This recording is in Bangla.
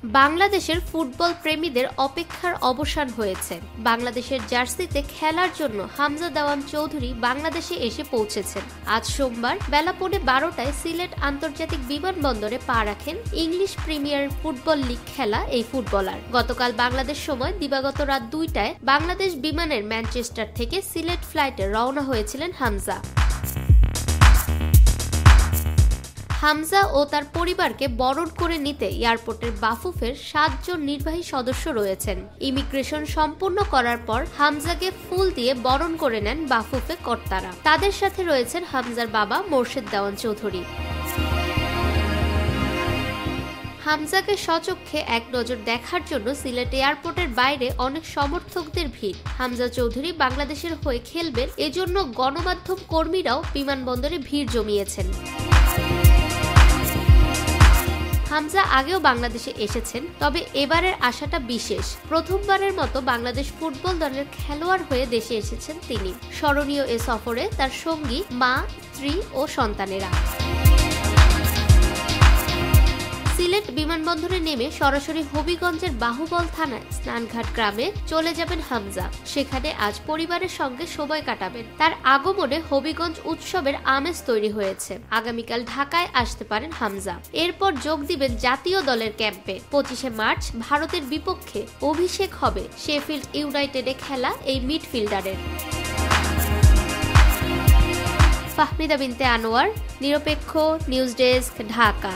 বাংলাদেশের ফুটবল প্রেমীদের অপেক্ষার অবসান হয়েছে। বাংলাদেশের জার্সিতে খেলার জন্য হামজা দেওয়ান চৌধুরী বাংলাদেশে এসে পৌঁছেছেন। আজ সোমবার বেলা 12:15টায় সিলেট আন্তর্জাতিক বিমানবন্দরে পা রাখেন ইংলিশ প্রিমিয়ার ফুটবল লিগ খেলা এই ফুটবলার। গতকাল বাংলাদেশ সময় দিবাগত রাত 2টায় বাংলাদেশ বিমানের ম্যানচেস্টার থেকে সিলেট ফ্লাইটে রওনা হয়েছিলেন হামজা। হামজা ও তার পরিবারকে বরণ করে নিতে এয়ারপোর্টের বাফুফের 7 জন নির্বাহী সদস্য রয়েছেন। ইমিগ্রেশন সম্পূর্ণ করার পর হামজাকে ফুল দিয়ে বরণ করে নেন বাফুফে কর্তারা। তাদের সাথে রয়েছেন হামজার বাবা মোর্শেদ দেওয়ান চৌধুরী। হামজাকে সচক্ষে এক নজর দেখার জন্য সিলেট এয়ারপোর্টের বাইরে অনেক সমর্থকদের ভিড়। হামজা চৌধুরী বাংলাদেশের হয়ে খেলবেন, এজন্য গণমাধ্যম কর্মীরাও বিমানবন্দরে ভিড় জমিয়েছেন। হামজা আগেও বাংলাদেশে এসেছেন, তবে এবারের আশাটা বিশেষ। প্রথমবারের মতো বাংলাদেশ ফুটবল দলের খেলোয়াড় হয়ে দেশে এসেছেন তিনি। স্মরণীয় এ সফরে তার সঙ্গী, মা, স্ত্রী ও সন্তানেরা। সিলেট বিমানবন্দরে নেমে সরাসরি হবিগঞ্জের বাহুবল থানায় স্নানঘাট গ্রামে চলে যাবেন হামজা। সেখানে আজ পরিবারের সঙ্গে সময় কাটাবেন। তার আগমনে হবিগঞ্জ উৎসবের আমেজ তৈরি হয়েছে। আগামীকাল ঢাকায় আসতে পারেন হামজা। এরপর যোগ দিবেন জাতীয় দলের ক্যাম্পে। 25শে মার্চ ভারতের বিপক্ষে অভিষেক হবে শেফিল্ড ইউনাইটেডে খেলা এই মিডফিল্ডারের। ফাহমিদা বিনতে আনোয়ার, নিরপেক্ষ নিউজ ডেস্ক, ঢাকা।